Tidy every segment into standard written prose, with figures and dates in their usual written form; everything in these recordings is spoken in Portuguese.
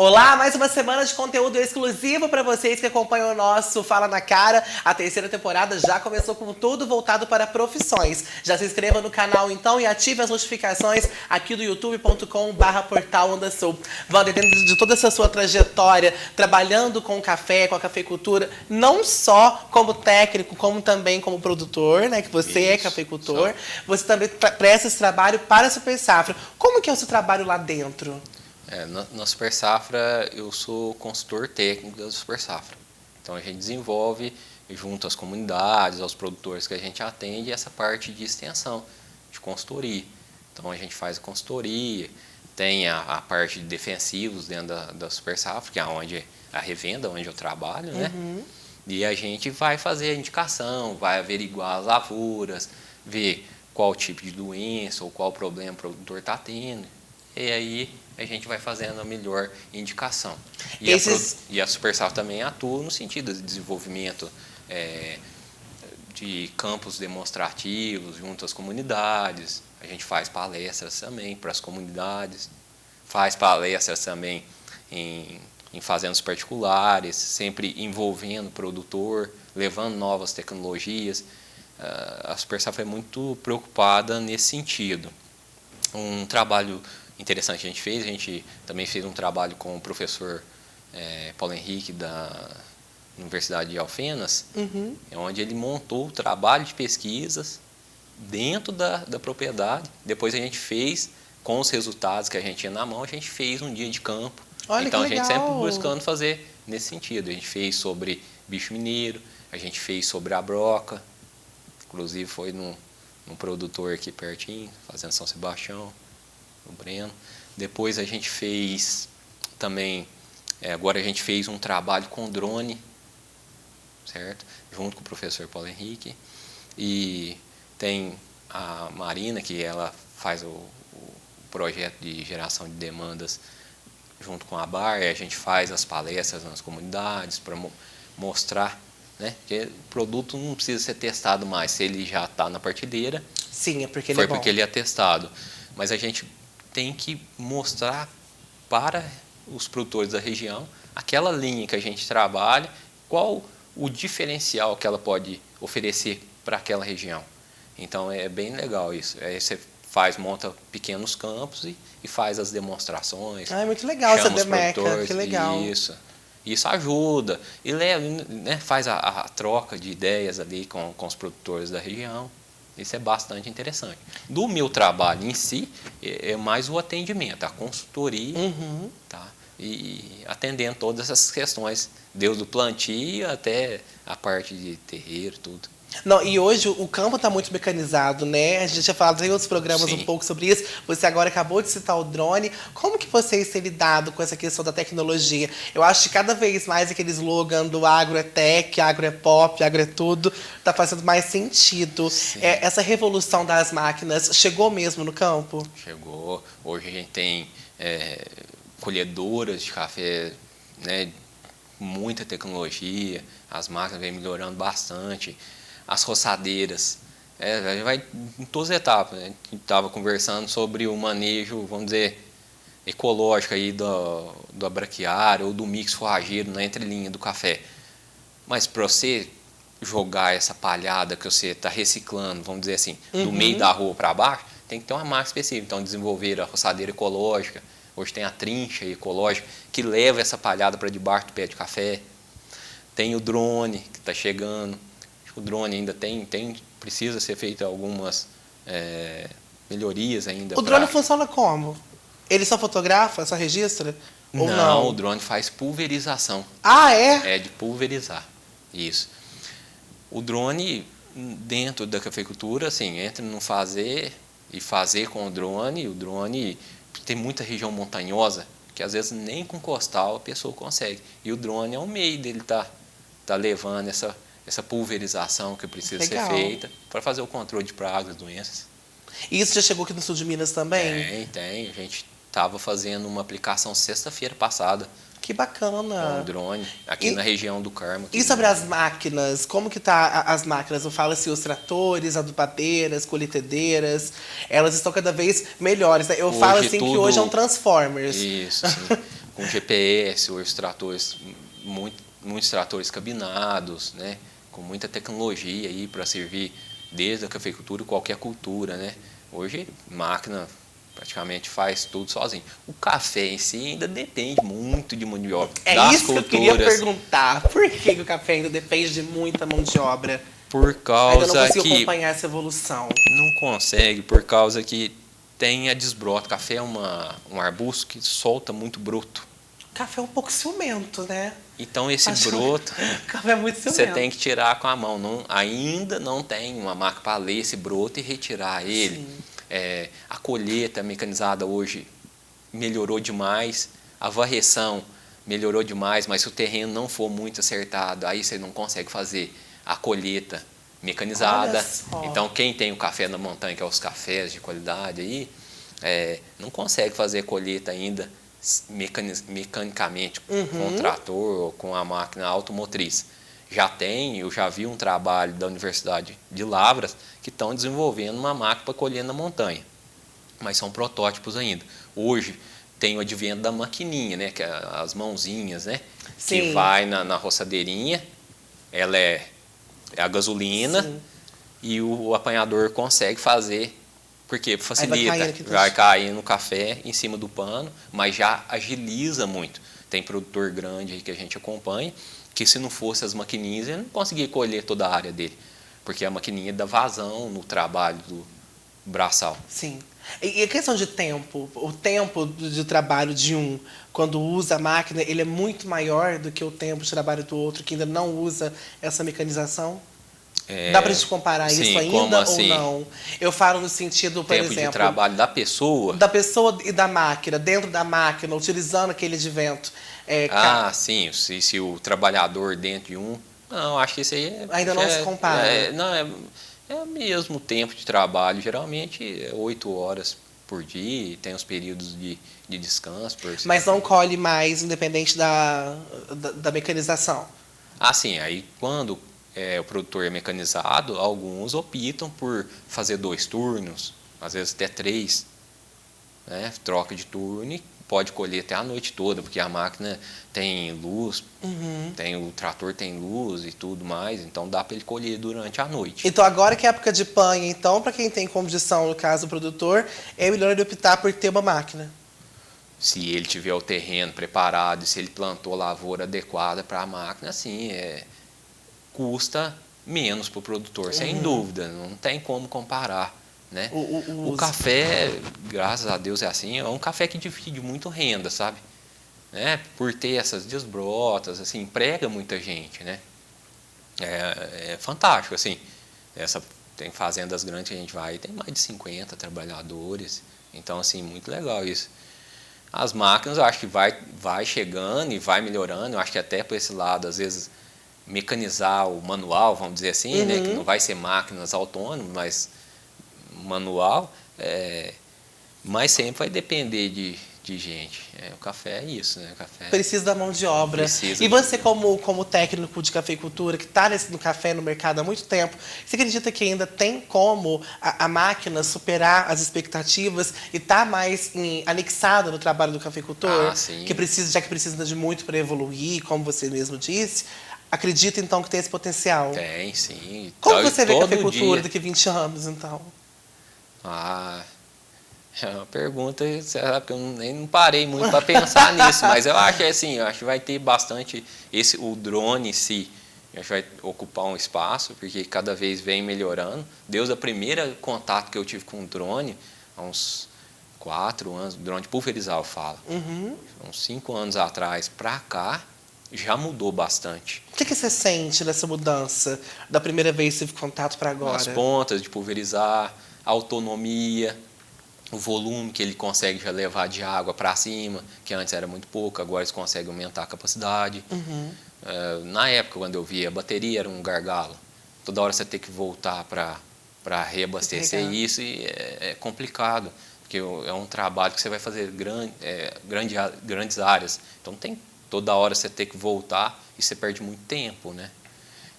Olá, mais uma semana de conteúdo exclusivo para vocês que acompanham o nosso Fala na Cara. A terceira temporada já começou com tudo voltado para profissões. Já se inscreva no canal então e ative as notificações aqui do youtube.com/portal Onda Sul. Wander, dentro de toda essa sua trajetória, trabalhando com café, com a cafeicultura, não só como técnico, como também como produtor, né? Que você é cafeicultor. Você também presta esse trabalho para a Super Safra. Como que é o seu trabalho lá dentro? Na Super Safra, eu sou consultor técnico da Super Safra. Então, a gente desenvolve, junto às comunidades, aos produtores que a gente atende, essa parte de extensão, de consultoria. Então, a gente faz a consultoria, tem a parte de defensivos dentro da Super Safra, que é onde a revenda, onde eu trabalho, né? E a gente vai fazer a indicação, vai averiguar as lavouras, ver qual tipo de doença ou qual problema o produtor está tendo. E aí a gente vai fazendo a melhor indicação. E a Super Safra também atua no sentido de desenvolvimento de campos demonstrativos junto às comunidades. A gente faz palestras também para as comunidades, faz palestras também em fazendas particulares, sempre envolvendo o produtor, levando novas tecnologias. A Super Safra é muito preocupada nesse sentido. Um trabalho interessante que a gente também fez um trabalho com o professor Paulo Henrique da Universidade de Alfenas, onde ele montou o trabalho de pesquisas dentro da propriedade. Depois a gente fez, com os resultados que a gente tinha na mão, a gente fez um dia de campo. Olha, então que a gente legal. sempre buscando fazer nesse sentido. A gente fez sobre bicho mineiro, a gente fez sobre a broca, inclusive foi num produtor aqui pertinho, fazendo São Sebastião, o Breno. Depois a gente fez também, agora a gente fez um trabalho com drone, certo? Junto com o professor Paulo Henrique. E tem a Marina, que ela faz o projeto de geração de demandas junto com a BAR, e a gente faz as palestras nas comunidades para mostrar, né, que o produto não precisa ser testado mais, se ele já está na partilheira. Sim, é porque ele foi é bom. porque ele é testado. Mas a gente tem que mostrar para os produtores da região aquela linha que a gente trabalha, qual o diferencial que ela pode oferecer para aquela região. Então é bem legal isso. Aí você monta pequenos campos e faz as demonstrações. É muito legal essa demeca, que legal. Isso ajuda. E leva, né, faz a troca de ideias ali com os produtores da região. Isso é bastante interessante. Do meu trabalho em si, é mais o atendimento, a consultoria, tá? E atendendo todas essas questões, desde o plantio até a parte de terreiro, tudo. Não, e hoje o campo está muito mecanizado, né? A gente já falado em outros programas Sim. um pouco sobre isso. Você agora acabou de citar o drone. Como que vocês têm lidado com essa questão da tecnologia? Eu acho que cada vez mais aquele slogan do agro é tech, agro é pop, agro é tudo, está fazendo mais sentido. Essa revolução das máquinas chegou mesmo no campo? Chegou. Hoje a gente tem colhedoras de café, né, muita tecnologia, as máquinas vêm melhorando bastante. As roçadeiras, vai em todas as etapas. Né? A gente estava conversando sobre o manejo, vamos dizer, ecológico aí do abraquiário ou do mix forrageiro na entrelinha do café. Mas para você jogar essa palhada que você está reciclando, vamos dizer assim, do meio da rua para baixo, tem que ter uma máquina específica. Então, desenvolver a roçadeira ecológica. Hoje tem a trincha ecológica que leva essa palhada para debaixo do pé de café. Tem o drone que está chegando. O drone ainda precisa ser feito algumas melhorias ainda. O drone funciona como? Ele só fotografa, só registra? Ou não? O drone faz pulverização. Ah, é? É de pulverizar, isso. O drone, dentro da cafeicultura, assim, entra no fazer e fazer com o drone tem muita região montanhosa, que às vezes nem com costal a pessoa consegue. E o drone é um meio dele tá levando essa pulverização que precisa ser feita para fazer o controle de pragas, doenças. E isso já chegou aqui no sul de Minas também? Tem. A gente estava fazendo uma aplicação sexta-feira passada. Que bacana. Com drone, aqui na região do Carmo. E sobre as máquinas? Como que tá as máquinas? Eu falo assim, os tratores, adubadeiras, colheitadeiras, elas estão cada vez melhores, né? Eu falo assim que hoje é um Transformers. Isso, sim. com GPS, hoje os tratores, muitos tratores cabinados, né? Com muita tecnologia aí para servir desde a cafeicultura, qualquer cultura, né? Hoje, máquina praticamente faz tudo sozinho. O café em si ainda depende muito de mão de obra. É das isso culturas, que eu queria perguntar. Por que o café ainda depende de muita mão de obra? por Ainda não causa consigo que acompanhar essa evolução. não consegue, por causa que tem a desbrota. Café é um arbusto que solta muito broto. Café é um pouco ciumento, né? Então esse Acho que broto café é muito ciumento. você tem que tirar com a mão. Ainda não tem uma máquina para ler esse broto e retirar ele. Sim. A colheita mecanizada hoje melhorou demais. A varreção melhorou demais, mas se o terreno não for muito acertado, aí você não consegue fazer a colheita mecanizada. Olha só. Então quem tem o café na montanha, que é os cafés de qualidade aí, não consegue fazer colheita ainda mecanicamente com o trator ou com a máquina automotriz. Eu já vi um trabalho da Universidade de Lavras que estão desenvolvendo uma máquina para colher na montanha, mas são protótipos ainda. Hoje tem o advento da maquininha, né, que é as mãozinhas, né, Sim. que vai na roçadeirinha, ela é a gasolina. Sim. E o apanhador consegue fazer, porque facilita, vai cair no café em cima do pano, mas já agiliza muito. Tem produtor grande aí que a gente acompanha, que se não fosse as maquininhas, ele não conseguia colher toda a área dele, porque a maquininha dá vazão no trabalho do braçal. Sim. E a questão de tempo, o tempo de trabalho de um, quando usa a máquina, ele é muito maior do que o tempo de trabalho do outro, que ainda não usa essa mecanização? Dá pra gente comparar isso ainda assim? Ou não? Eu falo no sentido, por exemplo... Tempo de trabalho da pessoa? Da pessoa e da máquina, dentro da máquina, utilizando aquele advento. Sim, se o trabalhador dentro de um... Não, acho que isso aí... Ainda não se compara. É o mesmo tempo de trabalho, geralmente 8 horas por dia, tem os períodos de descanso. Mas não colhe mais, independente da mecanização? Sim, aí quando o produtor é mecanizado, alguns optam por fazer 2 turnos, às vezes até 3, né? Troca de turno e pode colher até a noite toda, porque a máquina tem luz, o trator tem luz e tudo mais, então dá para ele colher durante a noite. Então agora que é época de panha, então, para quem tem condição, no caso do produtor, é melhor ele optar por ter uma máquina. Se ele tiver o terreno preparado, se ele plantou a lavoura adequada para a máquina, assim, custa menos para o produtor, sem dúvida, não tem como comparar. Né? O café, graças a Deus é assim, é um café que divide muito renda, sabe? Né? Por ter essas desbrotas, assim, emprega muita gente, né? É fantástico, assim. Tem fazendas grandes que a gente vai, tem mais de 50 trabalhadores, então, assim, muito legal isso. As máquinas, eu acho que vai chegando e vai melhorando, eu acho que até por esse lado, às vezes, mecanizar o manual, vamos dizer assim, né? Que não vai ser máquinas autônomas, mas manual, mas sempre vai depender de gente. O café é isso, né? O café precisa da mão de obra. E você, como técnico de cafeicultura, que está no café no mercado há muito tempo, você acredita que ainda tem como a máquina superar as expectativas e está mais anexada no trabalho do cafeicultor? Sim. Já que precisa de muito para evoluir, como você mesmo disse? Acredita, então, que tem esse potencial? Tem, sim. Como você vê a cafeicultura daqui a 20 anos, então? É uma pergunta, sabe, que eu nem não parei muito para pensar nisso, mas eu acho assim, eu acho que vai ter bastante o drone em si, acho que vai ocupar um espaço, porque cada vez vem melhorando. Desde o primeiro contato que eu tive com o drone, há uns 4 anos, drone de pulverizar, eu falo, uns 5 anos atrás para cá, já mudou bastante. O que você sente nessa mudança da primeira vez que você teve contato para agora? As pontas de pulverizar, a autonomia, o volume que ele consegue já levar de água para cima, que antes era muito pouco, agora eles conseguem aumentar a capacidade. Na época, quando eu via, a bateria era um gargalo. Toda hora você tem que voltar para reabastecer isso, e é complicado, porque é um trabalho que você vai fazer grandes áreas. Então, toda hora você tem que voltar e você perde muito tempo, né?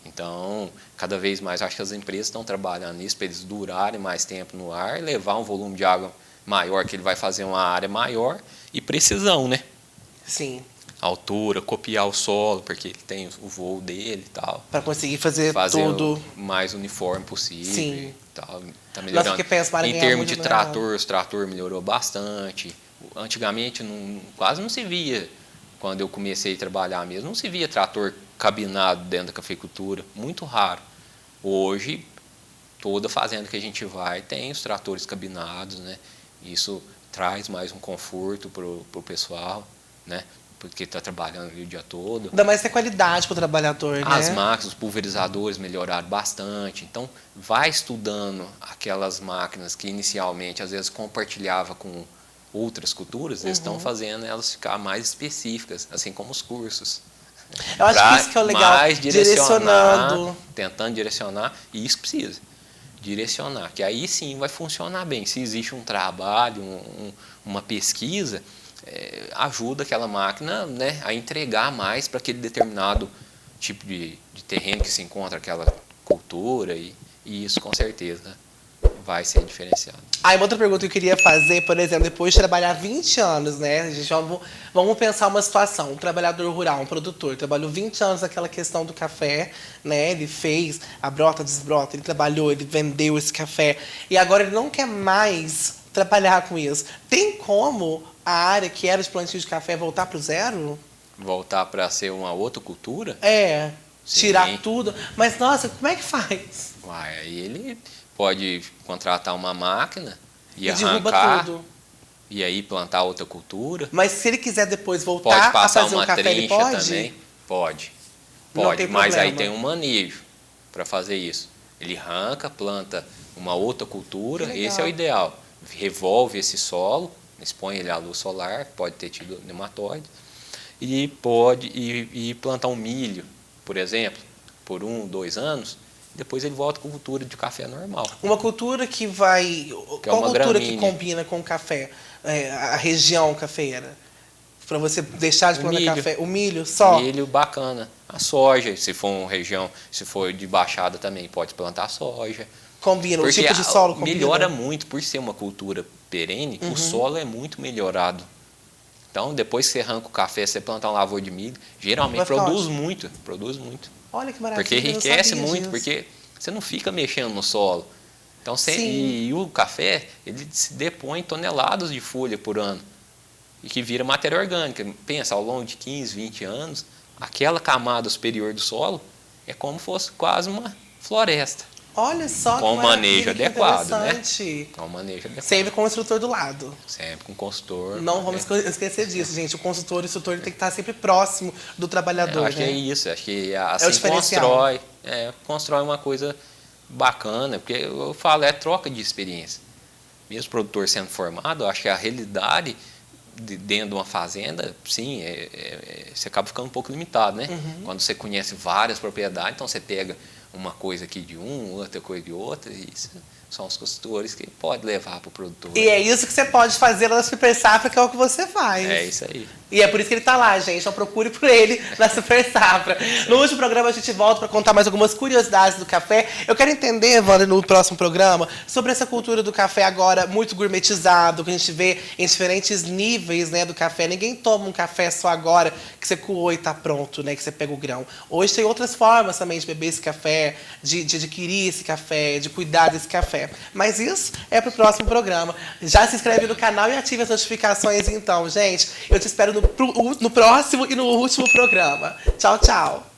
Então, cada vez mais, acho que as empresas estão trabalhando nisso para eles durarem mais tempo no ar, levar um volume de água maior, que ele vai fazer uma área maior, e precisão, né? Sim. Altura, copiar o solo, porque ele tem o voo dele e tal. Para conseguir fazer Fazer tudo. o mais uniforme possível. Sim. E tal. Tá Nossa, melhorando. porque pensar em Em ganhar termos muito de não é nada. trator, os trator melhorou bastante. Antigamente quase não se via, quando eu comecei a trabalhar mesmo, não se via trator cabinado dentro da cafeicultura. Muito raro. Hoje, toda fazenda que a gente vai tem os tratores cabinados, né? Isso traz mais um conforto pro pessoal, né? Porque está trabalhando ali o dia todo. Dá mais qualidade para o trabalhador, né? As máquinas, os pulverizadores melhoraram bastante. Então, vai estudando aquelas máquinas que inicialmente, às vezes, compartilhava com outras culturas, eles estão fazendo elas ficar mais específicas, assim como os cursos. Eu acho que isso que é o legal, mais direcionando. tentando direcionar, e isso precisa. Direcionar, que aí sim vai funcionar bem. Se existe um trabalho, uma pesquisa, ajuda aquela máquina, né, a entregar mais para aquele determinado tipo de terreno que se encontra aquela cultura, e isso com certeza vai ser diferenciado. Aí, uma outra pergunta que eu queria fazer, por exemplo, depois de trabalhar 20 anos, né? Gente, vamos pensar uma situação. Um trabalhador rural, um produtor, trabalhou 20 anos naquela questão do café, né? Ele fez a brota, desbrota, ele trabalhou, ele vendeu esse café. E agora ele não quer mais trabalhar com isso. Tem como a área que era de plantio de café voltar para o zero? Voltar para ser uma outra cultura? Sim. Tirar tudo. Mas, nossa, como é que faz? Aí ele pode contratar uma máquina e derruba arrancar tudo. E aí plantar outra cultura. Mas se ele quiser depois voltar Pode passar a fazer uma o café, ele trincha pode? também? Pode. Não tem Mas aí problema. tem um manejo para fazer isso. Ele arranca, planta uma outra cultura, esse é o ideal. Revolve esse solo, expõe ele à luz solar, pode ter tido nematóide, e pode plantar um milho, por exemplo, por 1, 2 anos, depois ele volta com cultura de café normal. Uma cultura que vai... Qual uma cultura gramínea que combina com o café? A região cafeeira? Para você deixar de plantar café? O milho só? Milho, bacana. A soja, se for uma região, se for de baixada também, pode plantar soja. Combina, porque o tipo de solo combina? Melhora muito, por ser uma cultura perene, o solo é muito melhorado. Então, depois que você arranca o café, você plantar uma lavoura de milho, geralmente produz muito. Olha que maravilha. Porque enriquece muito, disso. porque você não fica mexendo no solo. Então, e o café, ele se depõe em toneladas de folha por ano, e que vira matéria orgânica. Pensa, ao longo de 15, 20 anos, aquela camada superior do solo é como se fosse quase uma floresta. Olha só com que manejo adequado, né? interessante. Com manejo adequado. Sempre com o instrutor do lado. Sempre com o consultor. Não vamos esquecer disso, gente. O consultor e o instrutor tem que estar sempre próximo do trabalhador. Acho que é isso. Acho que assim constrói uma coisa bacana. Porque eu falo, é troca de experiência. Mesmo o produtor sendo formado, eu acho que a realidade dentro de uma fazenda, sim, você acaba ficando um pouco limitado, né? Quando você conhece várias propriedades, então você pega uma coisa aqui de outra coisa de outra, e isso são os consultores que pode levar para o produtor. E é isso que você pode fazer lá na Super Safra, que é o que você faz. É isso aí. E é por isso que ele está lá, gente. Então procure por ele na Super Safra. No último programa a gente volta para contar mais algumas curiosidades do café. Eu quero entender, Wanda, no próximo programa, sobre essa cultura do café agora muito gourmetizado, que a gente vê em diferentes níveis, né, do café. Ninguém toma um café só agora que você coou e está pronto, né, que você pega o grão. Hoje tem outras formas também de beber esse café, de adquirir esse café, de cuidar desse café. Mas isso é para o próximo programa. Já se inscreve no canal e ative as notificações então, gente. Eu te espero no próximo e no último programa. Tchau, tchau.